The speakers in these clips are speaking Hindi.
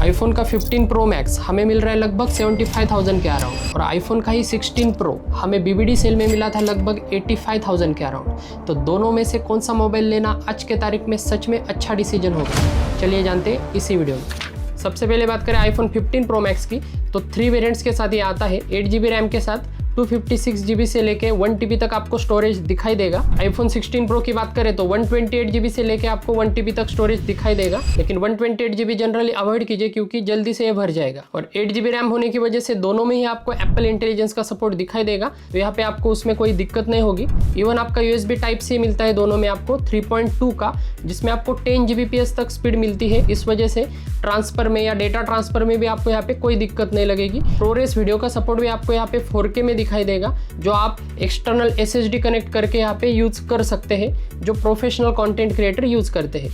आईफोन का 15 प्रो मैक्स हमें मिल रहा है लगभग 75,000 के अराउंड, और आईफोन का ही 16 प्रो हमें BBD सेल में मिला था लगभग 85,000 के अराउंड। तो दोनों में से कौन सा मोबाइल लेना आज के तारीख में सच में अच्छा डिसीजन होगा, चलिए जानते हैं इसी वीडियो में। सबसे पहले बात करें आईफोन 15 प्रो मैक्स की, तो 3 वेरिएंट्स के साथ ये आता है। 8GB रैम के साथ 256GB से लेके 1TB तक आपको स्टोरेज दिखाई देगा। आईफोन 16 प्रो की बात करें तो 128GB से लेके आपको 1TB तक स्टोरेज दिखाई देगा, लेकिन 128GB जनरली अवॉइड कीजिए क्योंकि जल्दी से ये भर जाएगा। और 8GB रैम होने की वजह से दोनों में ही आपको एप्पल इंटेलिजेंस का सपोर्ट दिखाई देगा, तो यहाँ पे आपको उसमें कोई दिक्कत नहीं होगी। इवन आपका USB टाइप C मिलता है दोनों में आपको 3.2 का, जिसमें आपको 10 Gbps तक स्पीड मिलती है। इस वजह से ट्रांसफर में या डेटा ट्रांसफर में भी आपको यहाँ पे कोई दिक्कत नहीं लगेगी। प्रोरेस वीडियो का सपोर्ट भी आपको यहाँ पे 4K में दिखाई देगा, जो आप एक्सटर्नल SSD कनेक्ट करके यहाँ पे यूज कर सकते हैं, जो प्रोफेशनल कंटेंट क्रिएटर यूज करते हैं।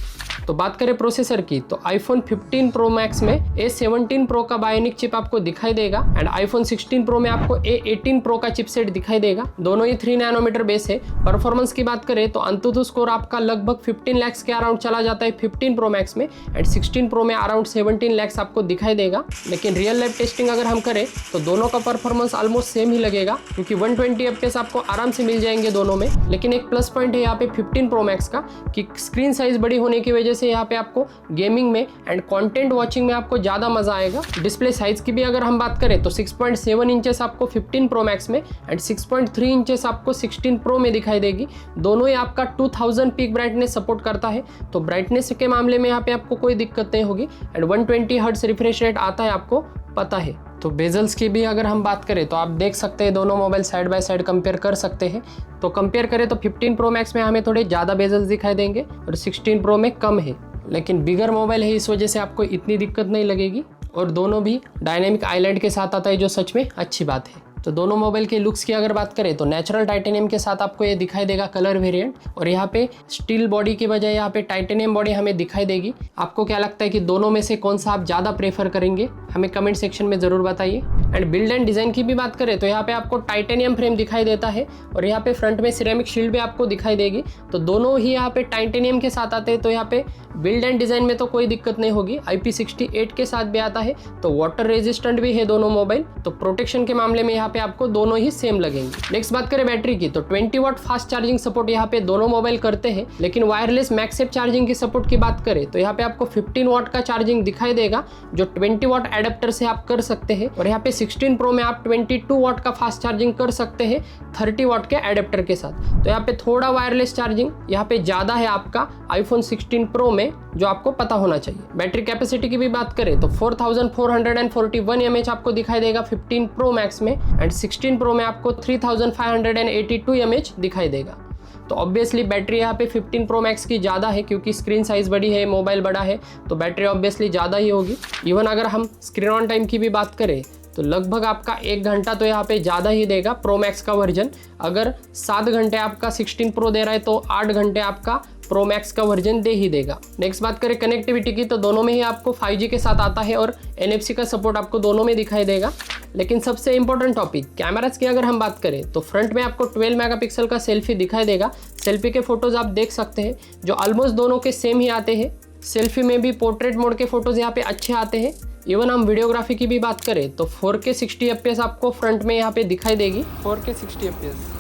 तो बात करें प्रोसेसर की, तो आईफोन 15 प्रो मैक्स में A17 प्रो का बायोनिक चिप आपको दिखाई देगा, एंड आईफोन 16 प्रो में आपको A18 प्रो का चिपसेट दिखाई देगा। दोनों ही 3 नैनोमीटर बेस है। परफॉर्मेंस की बात करें तो अंतुतु स्कोर आपका लगभग 15 लाख के अराउंड चला जाता है 15 प्रो मैक्स में, एंड 16 प्रो में अराउंड 17 लाख आपको दिखाई देगा। लेकिन रियल लाइफ टेस्टिंग अगर हम करें तो दोनों का परफॉर्मेंस ऑलमोस्ट सेम ही लगेगा, क्योंकि 120 FPS आपको आराम से मिल जाएंगे दोनों में। लेकिन एक प्लस पॉइंट है यहाँ पे 15 प्रो मैक्स का कि स्क्रीन साइज बड़ी होने की वजह से यहाँ पे आपको गेमिंग में एंड कंटेंट वाचिंग में आपको ज़्यादा मजा आएगा। डिस्प्ले साइज की भी अगर हम बात करें तो 6.7 इंचेस आपको 15 प्रो मैक्स में एंड 6.3 इंचेस आपको 16 प्रो में दिखाई देगी। दोनों ही आपका 2000 पीक ब्राइटनेस सपोर्ट करता है, तो ब्राइटनेस के मामले में यहाँ पे आपको कोई दिक्कत नहीं होगी। एंड 120 हर्ट्ज रिफ्रेश रेट आता है, आपको पता है। तो बेजल्स की भी अगर हम बात करें तो आप देख सकते हैं दोनों mobile side by side compare कर सकते हैं। तो कंपेयर करें तो 15 प्रो मैक्स में हमें थोड़े ज़्यादा बेजल्स दिखाई देंगे और 16 प्रो में कम है, लेकिन बिगर मोबाइल है इस वजह से आपको इतनी दिक्कत नहीं लगेगी। और दोनों भी डायनेमिक आइलैंड के साथ आता है, जो सच में अच्छी बात है। तो दोनों मोबाइल के लुक्स की अगर बात करें तो नेचुरल टाइटेनियम के साथ आपको ये दिखाई देगा कलर वेरिएंट, और यहाँ पे स्टील बॉडी की बजाय यहाँ पे टाइटेनियम बॉडी हमें दिखाई देगी। आपको क्या लगता है कि दोनों में से कौन सा आप ज़्यादा प्रेफर करेंगे, हमें कमेंट सेक्शन में ज़रूर बताइए। एंड बिल्ड एंड डिज़ाइन की भी बात करें तो यहाँ पे आपको टाइटेनियम फ्रेम दिखाई देता है, और यहाँ पे फ्रंट में सिरेमिक शील्ड भी आपको दिखाई देगी। तो दोनों ही यहाँ पे टाइटेनियम के साथ आते हैं, तो यहाँ पे बिल्ड एंड डिज़ाइन में तो कोई दिक्कत नहीं होगी। IP68 के साथ भी आता है, तो वाटर रेजिस्टेंट भी है दोनों मोबाइल। तो प्रोटेक्शन के मामले में यहाँ पे आपको दोनों ही सेम लगेंगे। नेक्स्ट बात करें बैटरी की, तो 20 वाट फास्ट चार्जिंग सपोर्ट यहाँ पे दोनों मोबाइल करते हैं। लेकिन वायरलेस मैक्सेफ चार्जिंग की सपोर्ट की बात करें तो यहाँ पे आपको 15 वाट का चार्जिंग दिखाई देगा, जो 20 वाट एडेप्टर से आप कर सकते हैं। और यहाँ पे 16 प्रो में आप 22 वाट का फास्ट चार्जिंग कर सकते हैं 30 वाट के एडेप्टर के साथ। तो यहाँ पे थोड़ा वायरलेस चार्जिंग यहाँ पे ज़्यादा है आपका आईफोन 16 प्रो में, जो आपको पता होना चाहिए। बैटरी कैपेसिटी की भी बात करें तो 4441 mAh आपको दिखाई देगा 15 प्रो मैक्स में, एंड 16 प्रो में आपको 3582 mAh दिखाई देगा। तो ऑब्वियसली बैटरी यहाँ पे 15 प्रो मैक्स की ज़्यादा है, क्योंकि स्क्रीन साइज़ बड़ी है, मोबाइल बड़ा है, तो बैटरी ऑब्वियसली ज़्यादा ही होगी। इवन अगर हम स्क्रीन ऑन टाइम की भी बात करें तो लगभग आपका 1 घंटा तो यहाँ पे ज़्यादा ही देगा प्रो मैक्स का वर्जन। अगर 7 घंटे आपका 16 प्रो दे रहा है तो 8 घंटे आपका प्रो मैक्स का वर्जन दे ही देगा। नेक्स्ट बात करें कनेक्टिविटी की, तो दोनों में ही आपको 5G के साथ आता है, और NFC का सपोर्ट आपको दोनों में दिखाई देगा। लेकिन सबसे इंपॉर्टेंट टॉपिक कैमरास की अगर हम बात करें तो फ्रंट में आपको 12 मेगापिक्सल का सेल्फी दिखाई देगा। सेल्फी के फोटोज आप देख सकते हैं, जो ऑलमोस्ट दोनों के सेम ही आते हैं। सेल्फी में भी पोर्ट्रेट मोड के फोटोज यहाँ पे अच्छे आते हैं। इवन हम वीडियोग्राफी की भी बात करें तो 4K 60 FPS आपको फ्रंट में यहाँ पे दिखाई देगी। 4K 60 FPS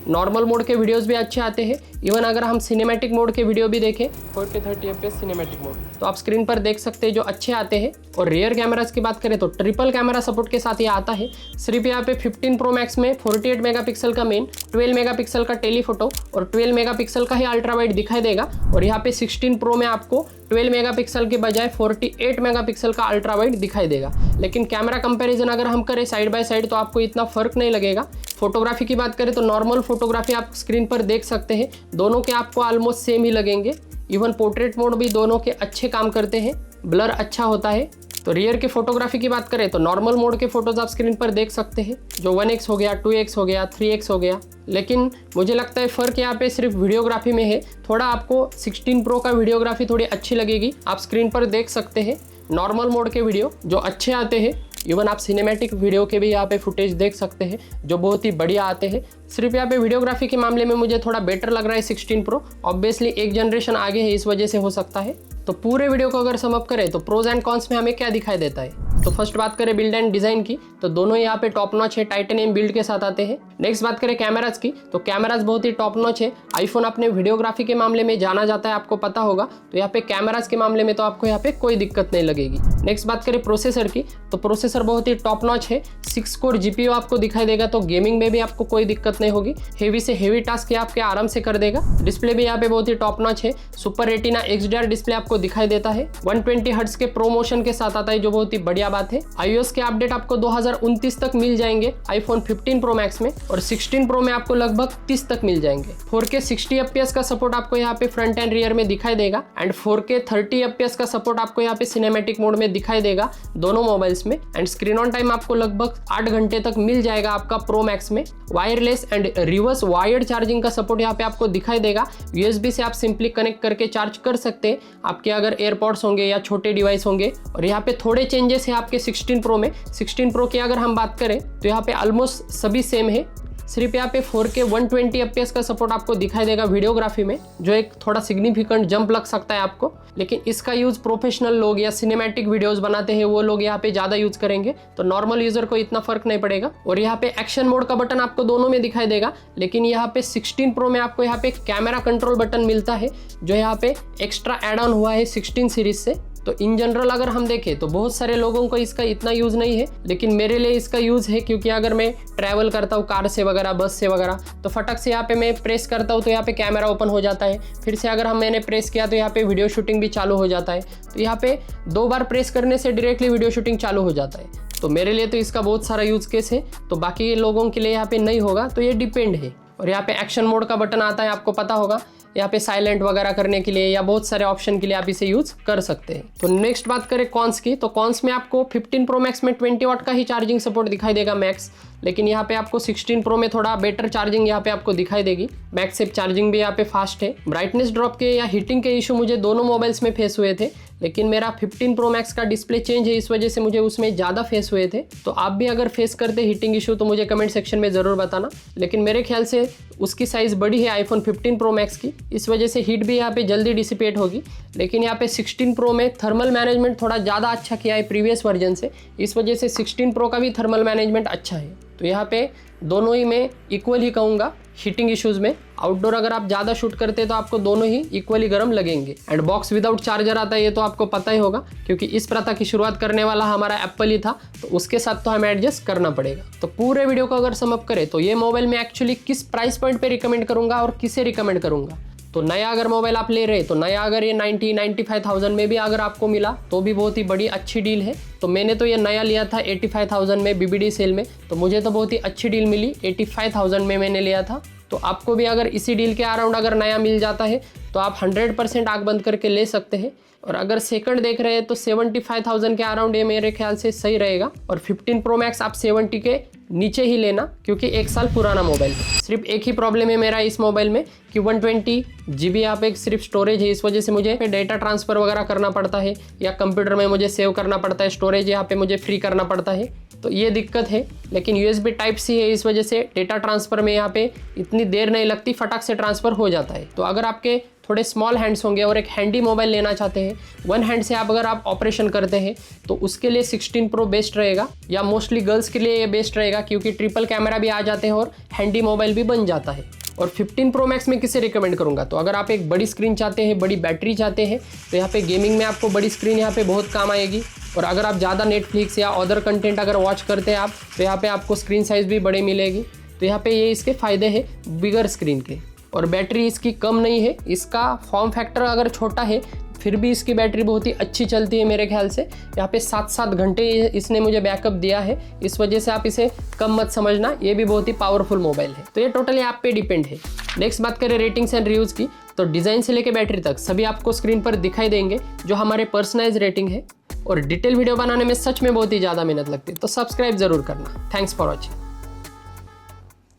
नॉर्मल मोड के वीडियोस भी अच्छे आते हैं। इवन अगर हम सिनेमैटिक मोड के वीडियो भी देखें 4K 30 FPS सिनेमैटिक मोड, तो आप स्क्रीन पर देख सकते हैं जो अच्छे आते हैं। और रियर कैमरास की बात करें तो ट्रिपल कैमरा सपोर्ट के साथ ये आता है। सिर्फ यहाँ पे 15 प्रो मैक्स में 48 मेगापिक्सल का मेन, 12 मेगापिक्सल का टेलीफोटो और 12 मेगापिक्सल का ही अल्ट्रा वाइड दिखाई देगा। और यहाँ पे 16 प्रो में आपको 12 मेगापिक्सल के बजाय 48 मेगापिक्सल का अल्ट्रा वाइड दिखाई देगा। लेकिन कैमरा कंपैरिजन अगर हम करें साइड बाय साइड तो आपको इतना फर्क नहीं लगेगा। फोटोग्राफी की बात करें तो नॉर्मल फोटोग्राफी आप स्क्रीन पर देख सकते हैं, दोनों के आपको ऑलमोस्ट सेम ही लगेंगे। इवन पोर्ट्रेट मोड भी दोनों के अच्छे काम करते हैं, ब्लर अच्छा होता है। तो रियर के फोटोग्राफी की बात करें तो नॉर्मल मोड के फोटोज आप स्क्रीन पर देख सकते हैं, जो 1x हो गया, 2x हो गया, 3x हो गया। लेकिन मुझे लगता है फ़र्क यहाँ पे सिर्फ वीडियोग्राफी में है। थोड़ा आपको 16 प्रो का वीडियोग्राफी थोड़ी अच्छी लगेगी, आप स्क्रीन पर देख सकते हैं। नॉर्मल मोड के वीडियो जो अच्छे आते हैं इवन आप सिनेमैटिक वीडियो के भी यहाँ पे फुटेज देख सकते हैं जो बहुत ही बढ़िया आते हैं। सिर्फ यहाँ पे वीडियोग्राफी के मामले में मुझे थोड़ा बेटर लग रहा है 16 प्रो। ऑब्वियसली एक जनरेशन आगे है, इस वजह से हो सकता है। तो पूरे वीडियो को अगर सम अप करें तो प्रोज एंड कॉन्स में हमें क्या दिखाई देता है। तो फर्स्ट बात करें बिल्ड एंड डिजाइन की, तो दोनों यहाँ पे टॉप नॉच है, टाइटेनियम बिल्ड के साथ आते हैं। नेक्स्ट बात करें कैमराज की, तो कैमराज बहुत ही टॉप नॉच है। आईफोन अपने वीडियोग्राफी के मामले में जाना जाता है, आपको पता होगा। तो यहाँ पे कैमराज के मामले में तो आपको यहाँ पे कोई दिक्कत नहीं लगेगी। नेक्स्ट बात करें प्रोसेसर की, तो प्रोसेसर बहुत ही टॉप नॉच है। 6 कोर जीपीयू आपको दिखाई देगा, तो गेमिंग में भी आपको कोई दिक्कत नहीं होगी। हेवी से हेवी टास्क आपके आराम से कर देगा। डिस्प्ले भी यहाँ पे बहुत ही टॉप नॉच है। सुपर रेटिना XDR डिस्प्ले आपको दिखाई देता है। 120 हर्ट्ज के प्रोमोशन के साथ आता है, जो बहुत ही बढ़िया बात है। iOS के अपडेट आपको 2029 तक मिल जाएंगे आईफोन 15 प्रो मैक्स में, और 16 प्रो में आपको लगभग 30 तक मिल जाएंगे। 4K 60 FPS का सपोर्ट आपको यहाँ पे फ्रंट एंड रियर में दिखाई देगा, एंड 4K 30 FPS का सपोर्ट आपको यहाँ पे सिनेमैटिक मोड में दिखाई देगा दोनों मोबाइल्स में। एंड स्क्रीन ऑन टाइम आपको लगभग 8 घंटे तक मिल जाएगा आपका प्रो मैक्स में। Wireless and reverse wired charging का सपोर्ट यहाँ पे आपको दिखाई देगा। USB से आप सिंपली कनेक्ट करके चार्ज कर सकते हैं, आपके अगर एयरपॉड्स होंगे या छोटे डिवाइस होंगे। और यहाँ पे थोड़े चेंजेस है आपके 16 प्रो में। 16 प्रो की अगर हम बात करें तो यहाँ पे ऑलमोस्ट सभी सेम है। सिर्फ यहाँ पे 4K 120 FPS का सपोर्ट आपको दिखाई देगा वीडियोग्राफी में, जो एक थोड़ा सिग्निफिकेंट जंप लग सकता है आपको। लेकिन इसका यूज प्रोफेशनल लोग या सिनेमैटिक वीडियोस बनाते हैं वो लोग यहाँ पे ज़्यादा यूज करेंगे, तो नॉर्मल यूजर को इतना फर्क नहीं पड़ेगा। और यहाँ पे एक्शन मोड का बटन आपको दोनों में दिखाई देगा, लेकिन यहाँ पे 16 प्रो में आपको यहाँ पे कैमरा कंट्रोल बटन मिलता है, जो यहाँ पे एक्स्ट्रा एड ऑन हुआ है 16 सीरीज से। तो इन जनरल अगर हम देखें तो बहुत सारे लोगों को इसका इतना यूज़ नहीं है, लेकिन मेरे लिए इसका यूज़ है, क्योंकि अगर मैं ट्रैवल करता हूँ कार से वगैरह, बस से वगैरह, तो फटक से यहाँ पे मैं प्रेस करता हूँ तो यहाँ पे कैमरा ओपन हो जाता है। फिर से अगर मैंने प्रेस किया तो यहाँ पे वीडियो शूटिंग भी चालू हो जाता है। तो यहाँ पे 2 बार प्रेस करने से डायरेक्टली वीडियो शूटिंग चालू हो जाता है। तो मेरे लिए तो इसका बहुत सारा यूज़ केस है, तो बाकी लोगों के लिए यहाँ पे नहीं होगा, तो ये डिपेंड है। और यहाँ पे एक्शन मोड का बटन आता है, आपको पता होगा, यहाँ पे साइलेंट वगैरह करने के लिए या बहुत सारे ऑप्शन के लिए आप इसे यूज कर सकते हैं। तो नेक्स्ट बात करें कॉन्स की, तो कॉन्स में आपको 15 प्रो मैक्स में 20 वाट का ही चार्जिंग सपोर्ट दिखाई देगा मैक्स, लेकिन यहाँ पे आपको 16 प्रो में थोड़ा बेटर चार्जिंग यहाँ पे आपको दिखाई देगी। मैक्स से चार्जिंग भी यहाँ पे फास्ट है। ब्राइटनेस ड्रॉप के या हीटिंग के इशू मुझे दोनों मोबाइल्स में फेस हुए थे, लेकिन मेरा 15 प्रो मैक्स का डिस्प्ले चेंज है, इस वजह से मुझे उसमें ज़्यादा फेस हुए थे। तो आप भी अगर फेस करते हीटिंग इशू तो मुझे कमेंट सेक्शन में ज़रूर बताना। लेकिन मेरे ख्याल से उसकी साइज़ बड़ी है आईफोन 15 प्रो मैक्स की, इस वजह से हीट भी यहाँ पे जल्दी डिसिपेट होगी। लेकिन यहाँ पे 16 प्रो में थर्मल मैनेजमेंट थोड़ा ज़्यादा अच्छा किया है प्रीवियस वर्जन से, इस वजह से 16 प्रो का भी थर्मल मैनेजमेंट अच्छा है। तो यहाँ पे दोनों ही मैं इक्वल ही कहूँगा हीटिंग इश्यूज़ में। आउटडोर अगर आप ज़्यादा शूट करते हैं तो आपको दोनों ही इक्वली गर्म लगेंगे। एंड बॉक्स विदाउट चार्जर आता है, ये तो आपको पता ही होगा, क्योंकि इस प्रथा की शुरुआत करने वाला हमारा एप्पल ही था, तो उसके साथ तो हमें एडजस्ट करना पड़ेगा। तो पूरे वीडियो को अगर सम अप करें तो ये मोबाइल मैं एक्चुअली किस प्राइस पॉइंट पे रिकमेंड करूँगा और किसे रिकमेंड करूँगा। तो नया अगर मोबाइल आप ले रहे तो नया अगर ये 90-95,000 में भी अगर आपको मिला तो भी बहुत ही बड़ी अच्छी डील है। तो मैंने तो ये नया लिया था 85,000 में BBD सेल में, तो मुझे तो बहुत ही अच्छी डील मिली। 85,000 में मैंने लिया था। तो आपको भी अगर इसी डील के अराउंड अगर नया मिल जाता है तो आप 100% आँख बंद करके ले सकते हैं। और अगर सेकंड देख रहे हैं तो 75,000 के अराउंड ये मेरे ख्याल से सही रहेगा। और 15 प्रो मैक्स आप 70 के नीचे ही लेना, क्योंकि 1 साल पुराना मोबाइल है। सिर्फ एक ही प्रॉब्लम है मेरा इस मोबाइल में कि 120 GB यहाँ पे सिर्फ स्टोरेज है, इस वजह से मुझे डेटा ट्रांसफ़र वगैरह करना पड़ता है या कंप्यूटर में मुझे सेव करना पड़ता है, स्टोरेज यहाँ पे मुझे फ्री करना पड़ता है, तो ये दिक्कत है। लेकिन USB Type-C है, इस वजह से डेटा ट्रांसफ़र में यहाँ पे इतनी देर नहीं लगती, फटाक से ट्रांसफ़र हो जाता है। तो अगर आपके थोड़े स्मॉल हैंड्स होंगे और एक हैंडी मोबाइल लेना चाहते हैं, वन हैंड से अगर आप ऑपरेशन करते हैं, तो उसके लिए 16 प्रो बेस्ट रहेगा, या मोस्टली गर्ल्स के लिए ये बेस्ट रहेगा, क्योंकि ट्रिपल कैमरा भी आ जाते हैं और हैंडी मोबाइल भी बन जाता है। और 15 प्रो मैक्स में किसे रिकमेंड करूंगा, तो अगर आप एक बड़ी स्क्रीन चाहते हैं, बड़ी बैटरी चाहते हैं, तो यहाँ पे गेमिंग में आपको बड़ी स्क्रीन यहाँ पे बहुत काम आएगी। और अगर आप ज़्यादा नेटफ्लिक्स या अदर कंटेंट अगर वॉच करते हैं आप, तो यहाँ पे आपको स्क्रीन साइज़ भी बड़ी मिलेगी। तो यहाँ पे ये इसके फ़ायदे हैं बिगर स्क्रीन के। और बैटरी इसकी कम नहीं है, इसका फॉर्म फैक्टर अगर छोटा है फिर भी इसकी बैटरी बहुत ही अच्छी चलती है मेरे ख्याल से। यहाँ पे 7-7 घंटे इसने मुझे बैकअप दिया है, इस वजह से आप इसे कम मत समझना, ये भी बहुत ही पावरफुल मोबाइल है। तो ये टोटली आप पे डिपेंड है। नेक्स्ट बात करें रेटिंग्स एंड रिव्यूज़ की, तो डिज़ाइन से लेकर बैटरी तक सभी आपको स्क्रीन पर दिखाई देंगे जो हमारे पर्सनलाइज रेटिंग है। और डिटेल वीडियो बनाने में सच में बहुत ही ज़्यादा मेहनत लगती है, तो सब्सक्राइब ज़रूर करना। Thanks for watching.